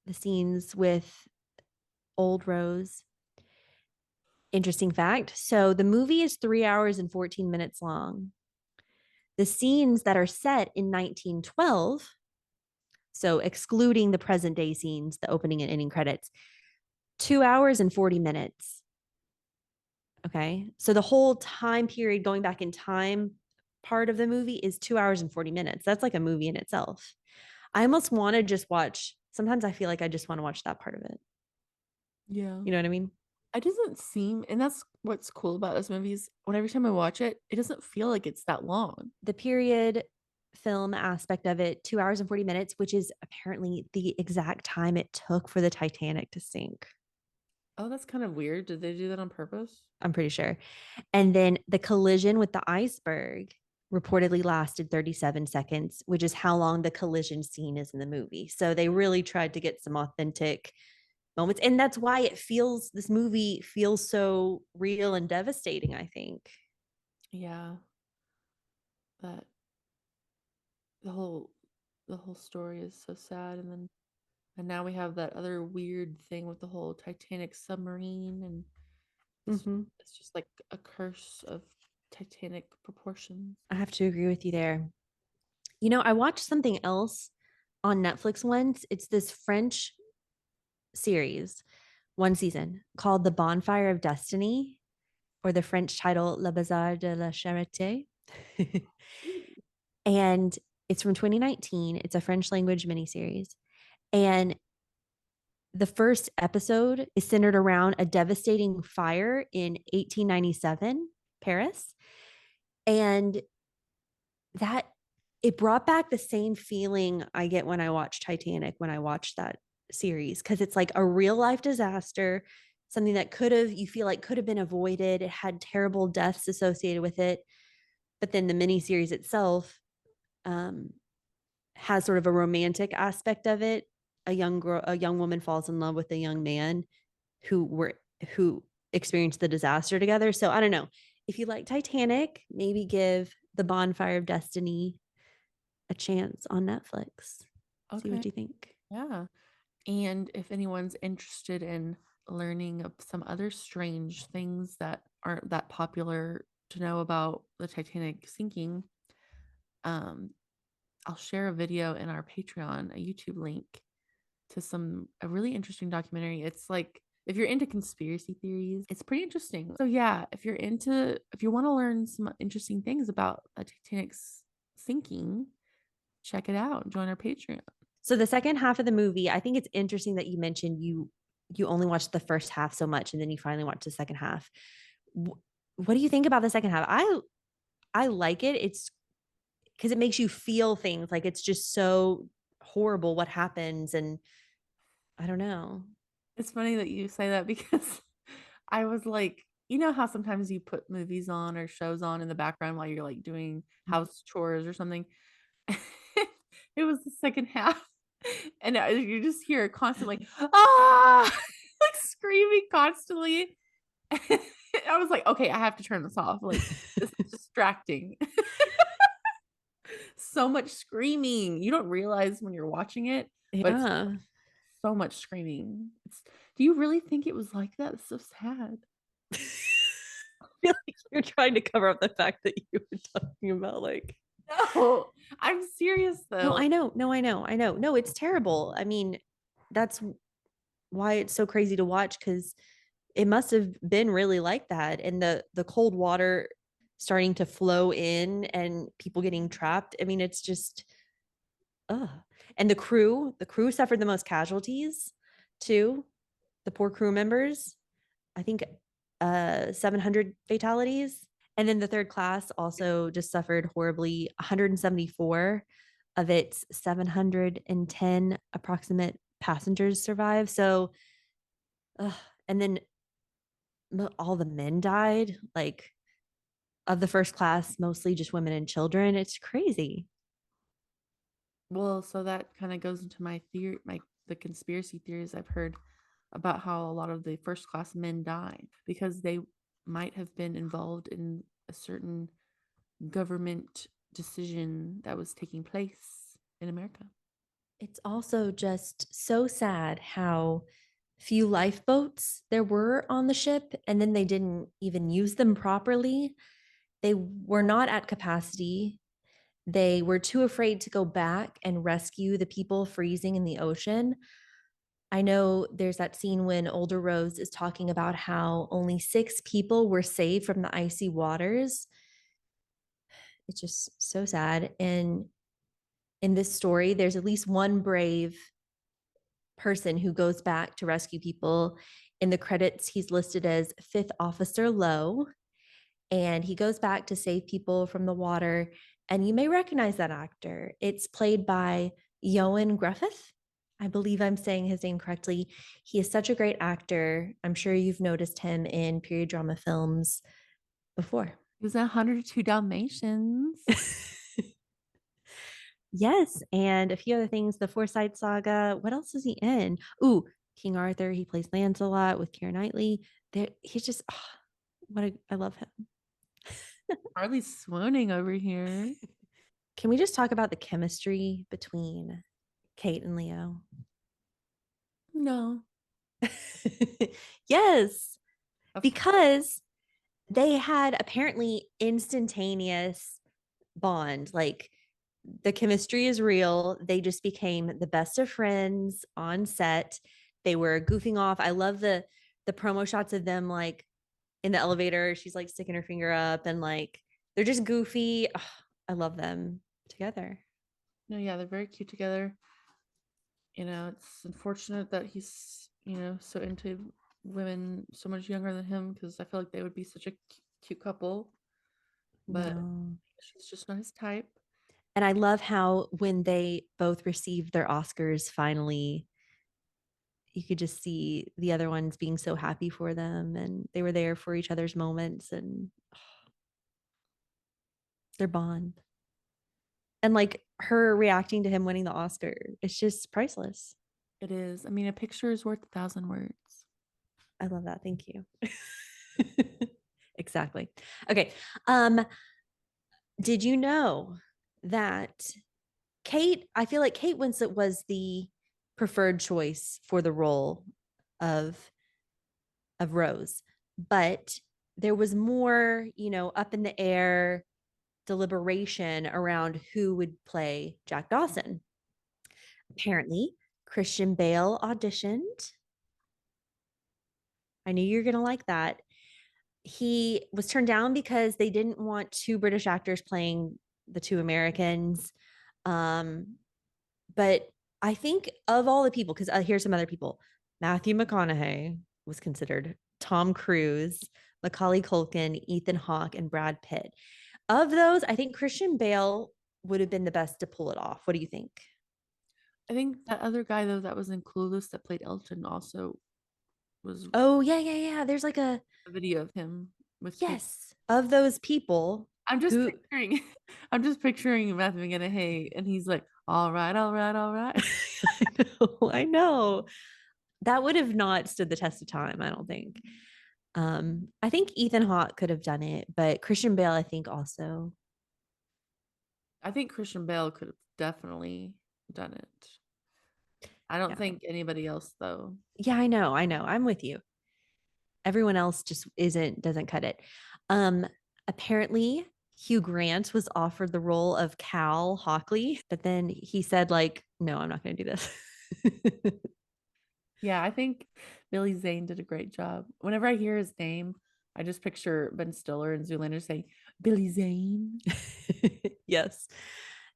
the scenes with Old Rose. Interesting fact. So the movie is 3 hours and 14 minutes long. The scenes that are set in 1912, so excluding the present day scenes, the opening and ending credits, 2 hours and 40 minutes. Okay. So the whole time period going back in time part of the movie is 2 hours and 40 minutes. That's like a movie in itself. I almost want to just watch, sometimes I feel like I just want to watch that part of it. Yeah. You know what I mean? It doesn't seem, and that's what's cool about this movie is when every time I watch it, it doesn't feel like it's that long. The period film aspect of it, 2 hours and 40 minutes, which is apparently the exact time it took for the Titanic to sink. Oh, that's kind of weird. Did they do that on purpose? I'm pretty sure. And then the collision with the iceberg reportedly lasted 37 seconds, which is how long the collision scene is in the movie. So they really tried to get some authentic moments. And that's why this movie feels so real and devastating, I think. Yeah. That the whole story is so sad, and then And now we have that other weird thing with the whole Titanic submarine, and it's just like a curse of Titanic proportions. I have to agree with you there. You know, I watched something else on Netflix once. It's this French series, one season, called The Bonfire of Destiny, or the French title Le Bazar de la Charité. And it's from 2019. It's a French language miniseries. And the first episode is centered around a devastating fire in 1897 Paris. And that it brought back the same feeling I get when I watch Titanic, when I watch that series, because it's like a real life disaster, something that you feel like could have been avoided. It had terrible deaths associated with it. But then the miniseries itself um, has sort of a romantic aspect of it. A young woman falls in love with a young man who experienced the disaster together. So I don't know. If you like Titanic, maybe give The Bonfire of Destiny a chance on Netflix. See Okay. what you think. Yeah. And if anyone's interested in learning of some other strange things that aren't that popular to know about the Titanic sinking, um, I'll share a video in our Patreon, a YouTube link to a really interesting documentary. It's like if you're into conspiracy theories, it's pretty interesting. So yeah, if you want to learn some interesting things about the Titanic's sinking, check it out. Join our Patreon. So the second half of the movie, I think it's interesting that you mentioned you only watched the first half so much and then you finally watched the second half. What do you think about the second half? I like it. It's because it makes you feel things like it's just so horrible what happens, and I don't know. It's funny that you say that because I was like, you know how sometimes you put movies on or shows on in the background while you're like doing house chores or something? It was the second half. And you just hear it constantly, ah, like screaming constantly. I was like, okay, I have to turn this off. Like, this is distracting. So much screaming. You don't realize when you're watching it, but it's Yeah. so much screaming. Do you really think it was like that? It's so sad. I feel like you're trying to cover up the fact that you were talking about like No, I'm serious no, though. I know. No, I know. I know. No, it's terrible. I mean, that's why it's so crazy to watch because it must have been really like that. And the cold water starting to flow in and people getting trapped. I mean, it's just and the crew suffered the most casualties too. The poor crew members. I think 700 fatalities. And then the third class also just suffered horribly. 174 of its 710 approximate passengers survived. So, and then all the men died, like of the first class, mostly just women and children. It's crazy. Well, so that kind of goes into my theory, the conspiracy theories I've heard about how a lot of the first class men died because they might have been involved in a certain government decision that was taking place in America. It's also just so sad how few lifeboats there were on the ship, and then they didn't even use them properly. They were not at capacity. They were too afraid to go back and rescue the people freezing in the ocean. I know there's that scene when Older Rose is talking about how only 6 people were saved from the icy waters. It's just so sad. And in this story, there's at least one brave person who goes back to rescue people. In the credits, he's listed as Fifth Officer Lowe, and he goes back to save people from the water. And you may recognize that actor. It's played by Ioan Gruffudd. I believe I'm saying his name correctly. He is such a great actor. I'm sure you've noticed him in period drama films before. It was 102 Dalmatians. Yes, and a few other things. The Forsyte Saga. What else is he in? Ooh, King Arthur. He plays Lancelot with Keira Knightley. He's just I love him. Harley's swooning over here. Can we just talk about the chemistry between Kate and Leo? No. Yes, Of course. because they had apparently instantaneous bond. Like the chemistry is real. They just became the best of friends on set. They were goofing off. I love the promo shots of them like in the elevator. She's like sticking her finger up and like they're just goofy. Ugh, I love them together. No, yeah, they're very cute together. It's unfortunate that he's, so into women so much younger than him because I feel like they would be such a cute couple, but No. she's just not his type. And I love how when they both received their Oscars finally, you could just see the other ones being so happy for them and they were there for each other's moments and their bond. And like her reacting to him winning the Oscar, it's just priceless. It is. I mean, a picture is worth 1,000 words. I love that. Thank you. Exactly. Okay. Um, did you know that I feel like Kate Winslet was the preferred choice for the role of Rose, but there was more, up in the air deliberation around who would play Jack Dawson. Apparently, Christian Bale auditioned. I knew you were going to like that. He was turned down because they didn't want two British actors playing the two Americans. Um, but I think of all the people, because here's some other people. Matthew McConaughey was considered, Tom Cruise, Macaulay Culkin, Ethan Hawke, and Brad Pitt. Of those, I think Christian Bale would have been the best to pull it off. What do you think? I think that other guy though that was in Clueless that played Elton also was Oh, yeah, yeah, yeah. There's like a video of him with Kate. yes, of those people I'm just who picturing, I'm just picturing Matthew McConaughey, and he's like, "All right, all right, all right." I know. That would have not stood the test of time, I don't think. I think Ethan Hawke could have done it, but Christian Bale, I think also. I think Christian Bale could have definitely done it. I don't Yeah. think anybody else though. Yeah, I know. I'm with you. Everyone else just doesn't cut it. Apparently Hugh Grant was offered the role of Cal Hockley, but then he said, like, no, I'm not gonna do this. Yeah, I think Billy Zane did a great job. Whenever I hear his name, I just picture Ben Stiller and Zoolander saying Billy Zane. Yes.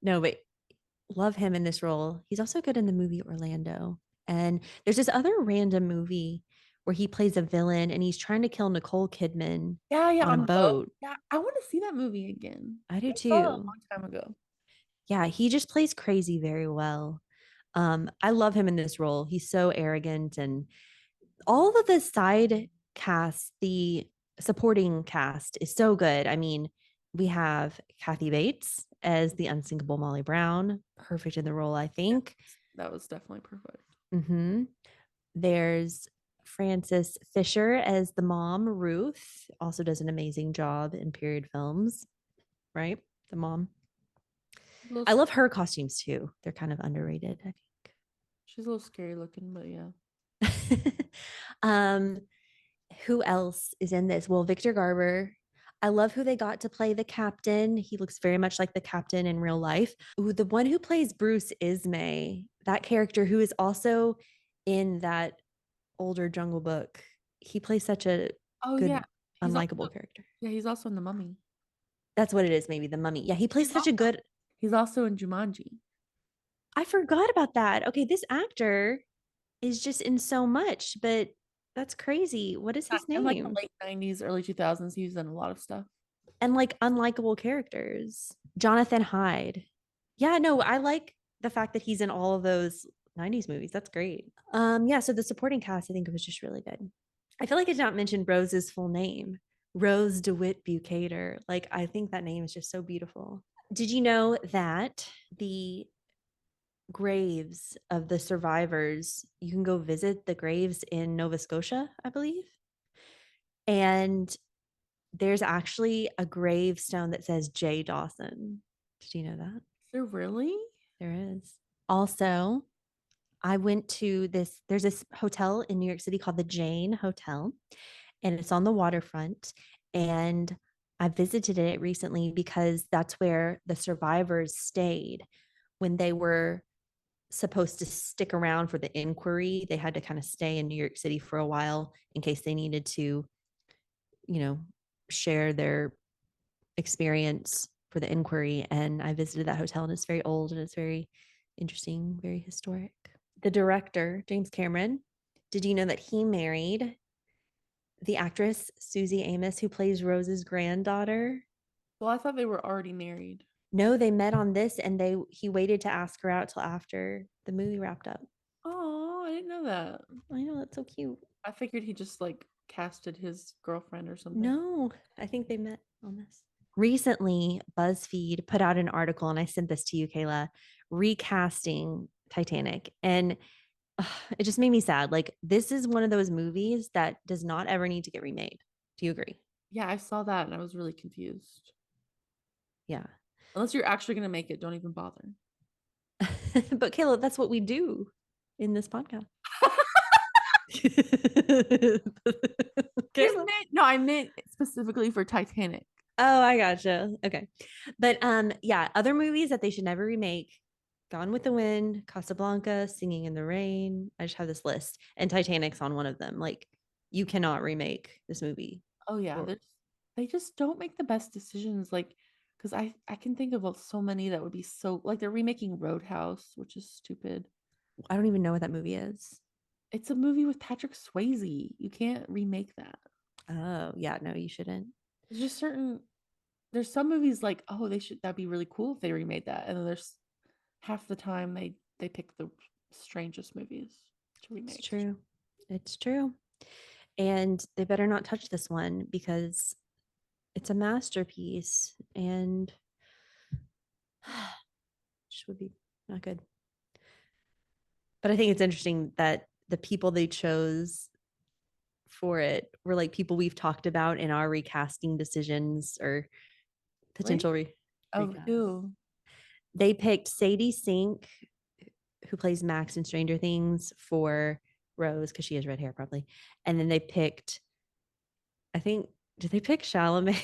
No, but love him in this role. He's also good in the movie Orlando. And there's this other random movie where he plays a villain and he's trying to kill Nicole Kidman Yeah, yeah, on a on the boat. boat. Yeah, I want to see that movie again. I do I saw it a long too. time ago. Yeah, he just plays crazy very well. I love him in this role. He's so arrogant and all of the side cast, the supporting cast is so good. I mean, we have Kathy Bates as the unsinkable Molly Brown, perfect in the role, I Yeah, think. that was definitely perfect. Mm-hmm. There's Frances Fisher as the mom, Ruth, also does an amazing job in period films, right? The mom. I love her costumes too. They're kind of underrated, I She's a little scary looking, but yeah. think. um, who else is in this? Well, Victor Garber. I love who they got to play the captain. He looks very much like the captain in real life. Ooh, the one who plays Bruce Ismay, that character who is also in that older Jungle Book. He plays such a Oh yeah, good, he's unlikable also character. yeah he's also in The Mummy. That's what it is, maybe the mummy. Yeah, he plays He's such a also good. he's also in Jumanji. I forgot about that. Okay, this actor is just in so much, but that's crazy. What is his In like the name? late 90s, early 2000s, he's done a lot of stuff. And like unlikable characters. Jonathan Hyde. Yeah, no, I like the fact that he's in all of those 90s movies. That's great. Yeah, so the supporting cast I think was just really good. I feel like I did not mention Rose's full name. Rose DeWitt Bucator. Like I think that name is just so beautiful. Did you know that the graves of the survivors, you can go visit the graves in Nova Scotia, I believe? And there's actually a gravestone that says J. Dawson. Did you know that? Is there really? There is. Also, I went to there's this hotel in New York City called the Jane Hotel, and it's on the waterfront. And I visited it recently because that's where the survivors stayed when they were supposed to stick around for the inquiry. They had to kind of stay in New York City for a while in case they needed to, you know, share their experience for the inquiry. And I visited that hotel, and it's very old and it's very interesting, very historic. The director, James Cameron, did you know that he married the actress Susie Amos, who plays Rose's granddaughter? Well, I thought they were already married. No, they met on this, and he waited to ask her out till after the movie wrapped up. Oh, I didn't know that. I know, that's so cute. I figured he just like casted his girlfriend or something. No, I think they met on this. Recently, BuzzFeed put out an article, and I sent this to you, Kayla, recasting Titanic. And it just made me sad. Like, this is one of those movies that does not ever need to get remade. Do you agree? Yeah, I saw that and I was really confused. Yeah. Unless you're actually going to make it, don't even bother. But Kayla, that's what we do in this podcast. No, I meant specifically for Titanic. Oh, I gotcha. Okay. But yeah, other movies that they should never remake. Gone with the Wind, Casablanca, Singing in the Rain. I just have this list. And Titanic's on one of them. Like, you cannot remake this movie. Oh yeah, they just don't make the best decisions. Like, because I can think of so many that would be so like they're remaking Roadhouse, which is stupid. I don't even know what that movie is. It's a movie with Patrick Swayze. You can't remake that. Oh, yeah, no, you shouldn't. There's just there's some movies like, oh, that'd be really cool if they remade that. And then there's half the time they pick the strangest movies to remake. It's true. It's true. And they better not touch this one because it's a masterpiece and just would be not good. But I think it's interesting that the people they chose for it were like people we've talked about in our recasting decisions or potential who? They picked Sadie Sink, who plays Max in Stranger Things, for Rose because she has red hair probably. And then they picked, I think, did they pick Chalamet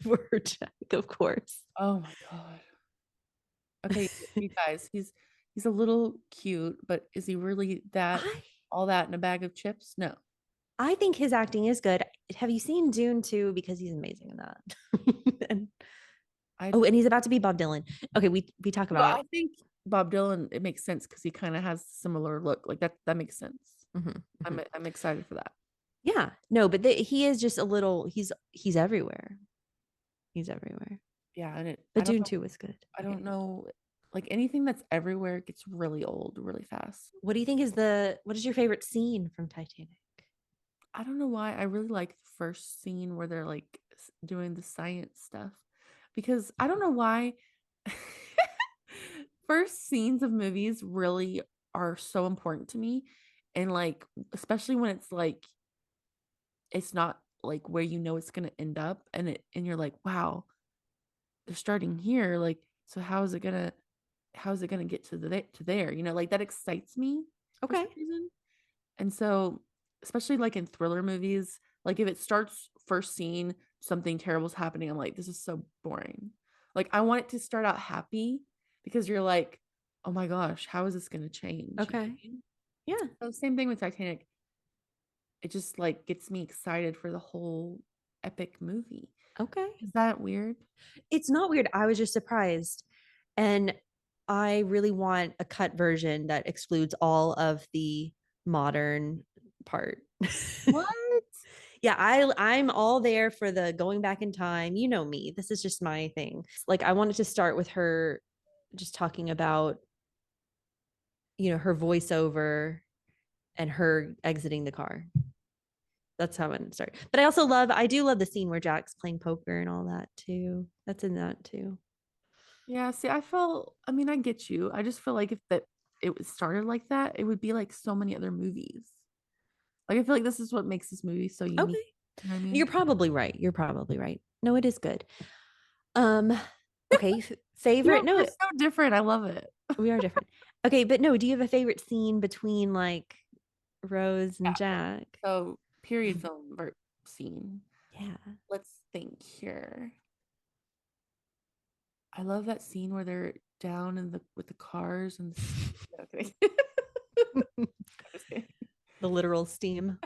for Jack? Of course. Oh my god. Okay, you guys, he's a little cute, but is he really all that in a bag of chips? No. I think his acting is good. Have you seen Dune 2? Because he's amazing in that. and he's about to be Bob Dylan. Okay, we talk about I think Bob Dylan, it makes sense because he kind of has a similar look. Like that makes sense. Mm-hmm. I'm excited for that. Yeah, no, but he is just a little. He's everywhere. He's everywhere. Yeah, but Dune 2 was good. I don't know, like anything that's everywhere gets really old really fast. What do you think what is your favorite scene from Titanic? I don't know why I really like the first scene where they're like doing the science stuff because I don't know why first scenes of movies really are so important to me, and like especially when it's like it's not like where you know it's going to end up and you're like, wow, they're starting here, like so how is it going to get to there, you know, like that excites me. Okay. For some reason. And so especially like in thriller movies, like if it starts first scene something terrible's happening, I'm like, this is so boring. Like I want it to start out happy because you're like, oh my gosh, how is this going to change? Okay. Yeah. So same thing with Titanic. It just like gets me excited for the whole epic movie. Okay. Is that weird? It's not weird. I was just surprised. And I really want a cut version that excludes all of the modern part. What? Yeah, I'm all there for the going back in time. You know me. This is just my thing. Like I wanted to start with her just talking about, you know, her voiceover and her exiting the car. That's how it started. But I do love the scene where Jack's playing poker and all that too. That's in that too. Yeah, see, I mean, I get you. I just feel like if it was started like that, it would be like so many other movies. Like I feel like this is what makes this movie so unique. Okay. You know what I mean? You're probably right. No, it is good. Okay, favorite. No, it's so different. I love it. We are different. Okay, but no, do you have a favorite scene between like Rose and Yeah. Jack? So period film scene. Yeah. Let's think here. I love that scene where they're down in the with the cars and no, kidding. Just kidding. The literal steam.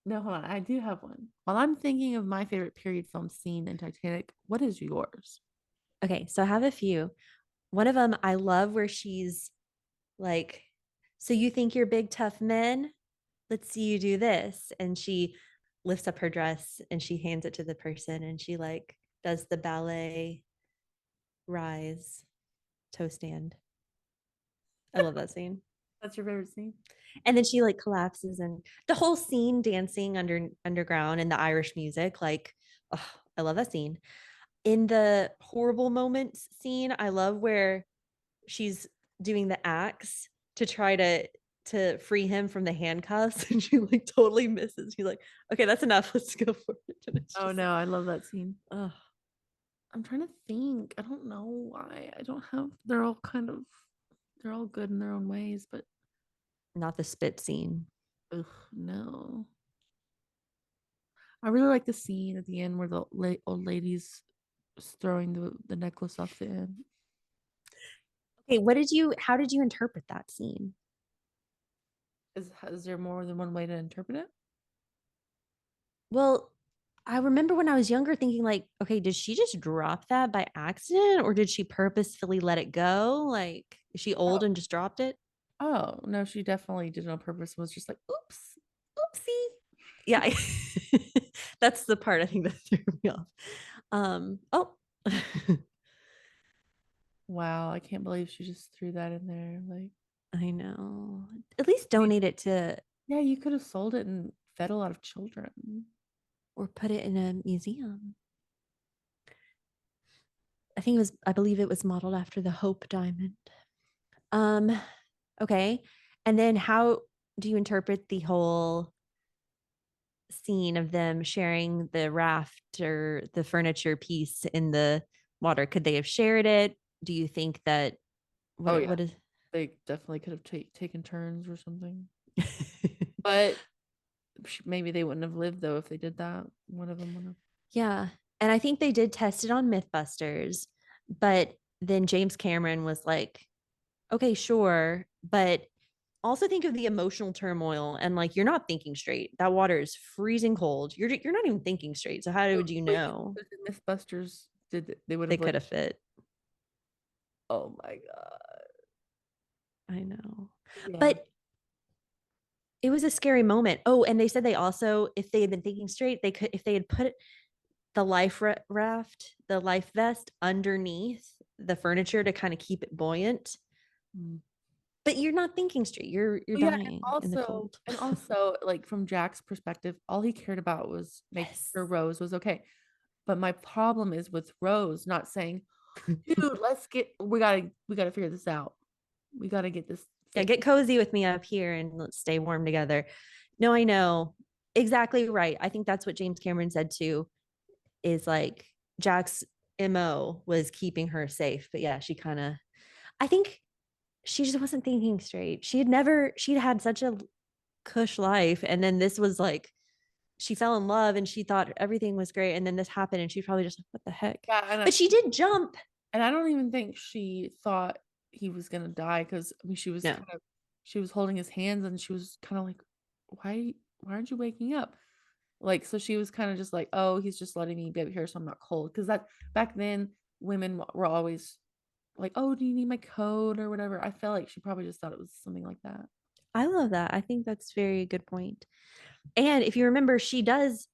No, hold on. I do have one. While I'm thinking of my favorite period film scene in Titanic, what is yours? Okay, so I have a few. One of them I love where she's like, so you think you're big tough men? Let's see you do this. And she lifts up her dress and she hands it to the person and she like does the ballet rise toe stand. I love that scene. That's your favorite scene? And then she like collapses and the whole scene dancing underground and the Irish music, like, oh, I love that scene. In the horrible moments scene, I love where she's doing the axe to try to free him from the handcuffs and she like totally misses. She's like, okay, that's enough. Let's go for it. And it's Oh just no, I love that scene. oh, I'm trying to think. I don't know why. I don't have they're all good in their own ways, but not the spit scene. ugh, no. I really like the scene at the end where the old lady's throwing the necklace off the end. Okay, how did you interpret that scene? Is there more than one way to interpret it? Well, I remember when I was younger thinking like, okay, did she just drop that by accident or did she purposefully let it go? Like, is she Oh, old and just dropped it? oh no, she definitely did it on purpose. Was just like, oops, oopsie. Yeah, that's the part I think that threw me off. Oh, Wow, I can't believe she just threw that in there. Like, I know. At least I mean, donate it to yeah, you could have sold it and fed a lot of children. or put it in a museum. I believe it was modeled after the Hope Diamond. Um, okay. And then how do you interpret the whole scene of them sharing the raft or the furniture piece in the water? Could they have shared it? Do you think that Oh what yeah, what is they definitely could have taken turns or something. But maybe they wouldn't have lived though if they did that. One of them would have. Yeah. And I think they did test it on Mythbusters, but then James Cameron was like, okay, sure, but also think of the emotional turmoil and like you're not thinking straight. That water is freezing cold. You're not even thinking straight. So how would you Wait, know the Mythbusters did they would they have could like? have fit? Oh my god. I know. Yeah. But it was a scary moment. Oh, and they said they also, if they had been thinking straight, they could, if they had put the raft, the life vest underneath the furniture to kind of keep it buoyant. Mm. But you're not thinking straight. You're Well, yeah, dying in the cold. and also, like from Jack's perspective, all he cared about was making Yes. sure Rose was okay. But my problem is with Rose not saying, "Dude, we gotta figure this out. We gotta get this Yeah, fixed." get cozy with me up here and let's stay warm together. No, I know. Exactly right. I think that's what James Cameron said too, is like Jack's MO was keeping her safe. But yeah, she kind of, I think she just wasn't thinking straight. She'd had such a cush life. And then this was like, she fell in love and she thought everything was great. And then this happened and she's probably just like, what the heck? Yeah, But she did jump. and I don't even think she thought he was gonna die because I mean No, she was holding his hands and she was kind of like, why aren't you waking up? Like so she was kind of just like, oh, he's just letting me be up here so I'm not cold. Because that back then women were always like, oh, do you need my coat or whatever? I felt like she probably just thought it was something like that. I love that. I think that's very good point. And if you remember, she does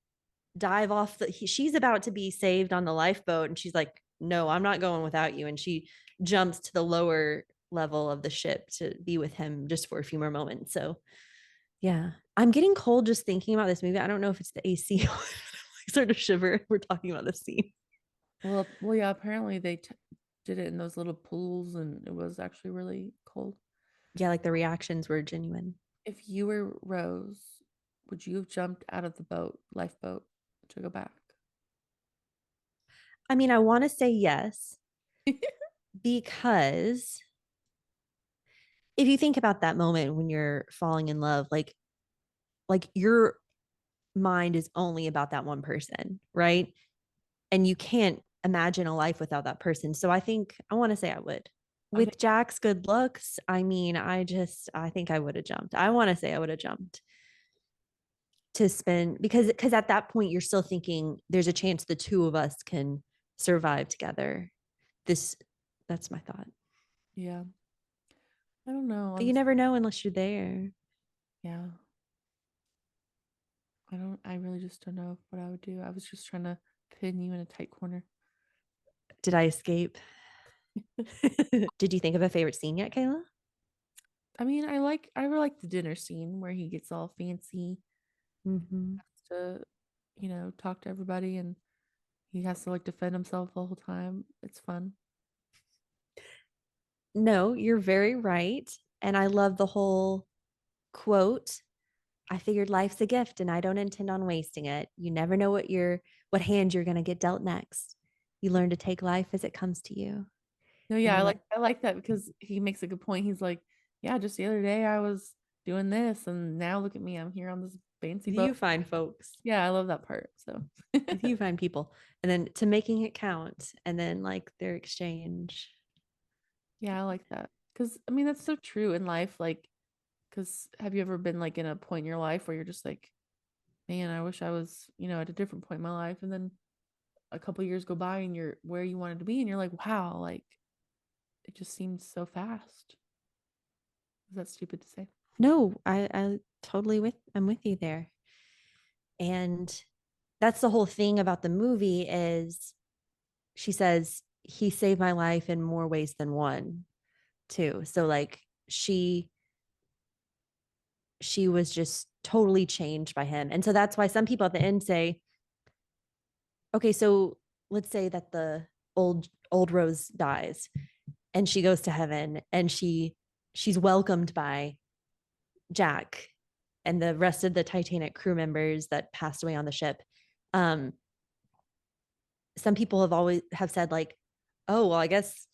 dive off she's about to be saved on the lifeboat and she's like, no, I'm not going without you. And she jumps to the lower level of the ship to be with him just for a few more moments. So yeah, I'm getting cold just thinking about this movie. I don't know if it's the AC. Sort of shiver. We're talking about this scene. Well, yeah. Apparently they did it in those little pools, and it was actually really cold. Yeah, like the reactions were genuine. If you were Rose, would you have jumped out of the lifeboat, to go back? I mean, I want to say yes because if you think about that moment when you're falling in love, like your mind is only about that one person, right? And you can't imagine a life without that person. So I think I want to say I would. I think With Jack's good looks, I mean, I think I would have jumped. I want to say I would have jumped to spend because at that point you're still thinking there's a chance the two of us can survive together. This that's my thought. yeah. I don't know. But you never know unless you're there. Yeah. I really just don't know what I would do. I was just trying to pin you in a tight corner. Did I escape? Did you think of a favorite scene yet, Kayla? I mean, I really like the dinner scene where he gets all fancy, Mm-hmm. to, talk to everybody, and he has to like defend himself the whole time. It's fun. No, you're very right. And I love the whole quote. I figured life's a gift and I don't intend on wasting it. You never know what hand you're gonna get dealt next. You learn to take life as it comes to you. No, And yeah, then I like that because he makes a good point. He's like, yeah, just the other day I was doing this, and now look at me, I'm here on this fancy boat. you find folks, Yeah, I love that part. So you find people, and then to making it count, and then like their exchange. yeah, I like that because I mean that's so true in life. Like, because have you ever been like in a point in your life where you're just like, man, I wish I was, at a different point in my life, and then a couple years go by and you're where you wanted to be, and you're like, wow, like it just seems so fast. Is that stupid to say? No, I totally I'm with you there. And that's the whole thing about the movie is she says he saved my life in more ways than one, too. So like she was just totally changed by him. And so that's why some people at the end say, okay, so let's say that the old Rose dies and she goes to heaven and she's welcomed by Jack and the rest of the Titanic crew members that passed away on the ship. Um, some people have said like, oh, well, I guess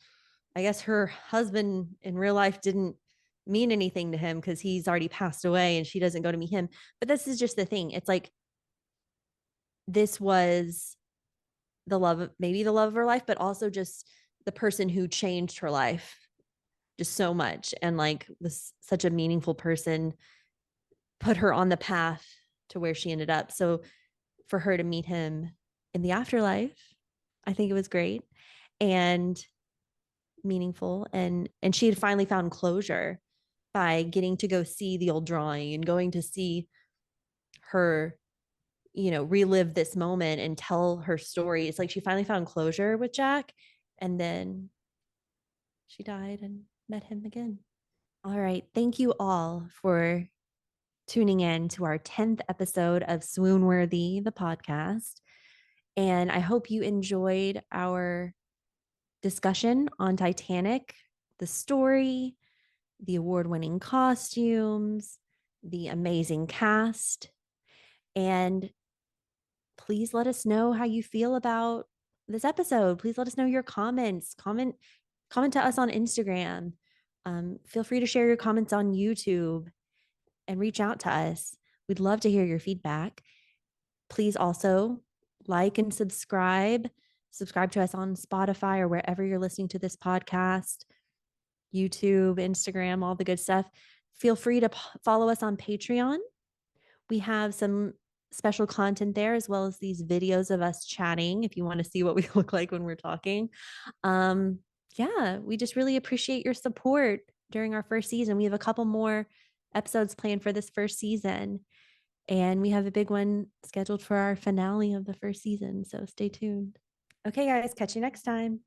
her husband in real life didn't mean anything to him because he's already passed away and she doesn't go to meet him. But this is just the thing. It's like this was maybe the love of her life, but also just the person who changed her life just so much and like was such a meaningful person, put her on the path to where she ended up. So for her to meet him in the afterlife, I think it was great and meaningful. And she had finally found closure by getting to go see the old drawing and going to see her, relive this moment and tell her story. It's like she finally found closure with Jack, and then she died and met him again. All right. Thank you all for tuning in to our 10th episode of Swoon-Worthy, the podcast. And I hope you enjoyed our discussion on Titanic, the story, the award winning costumes, the amazing cast. And please let us know how you feel about this episode. Please let us know your comments. Comment to us on Instagram. Feel free to share your comments on YouTube and reach out to us. We'd love to hear your feedback. Please also like and subscribe. Subscribe to us on Spotify or wherever you're listening to this podcast, YouTube, Instagram, all the good stuff. Feel free to follow us on Patreon. We have some special content there, as well as these videos of us chatting if you want to see what we look like when we're talking. Yeah, we just really appreciate your support during our first season. We have a couple more episodes planned for this first season, and we have a big one scheduled for our finale of the first season. So stay tuned. Okay, guys, catch you next time.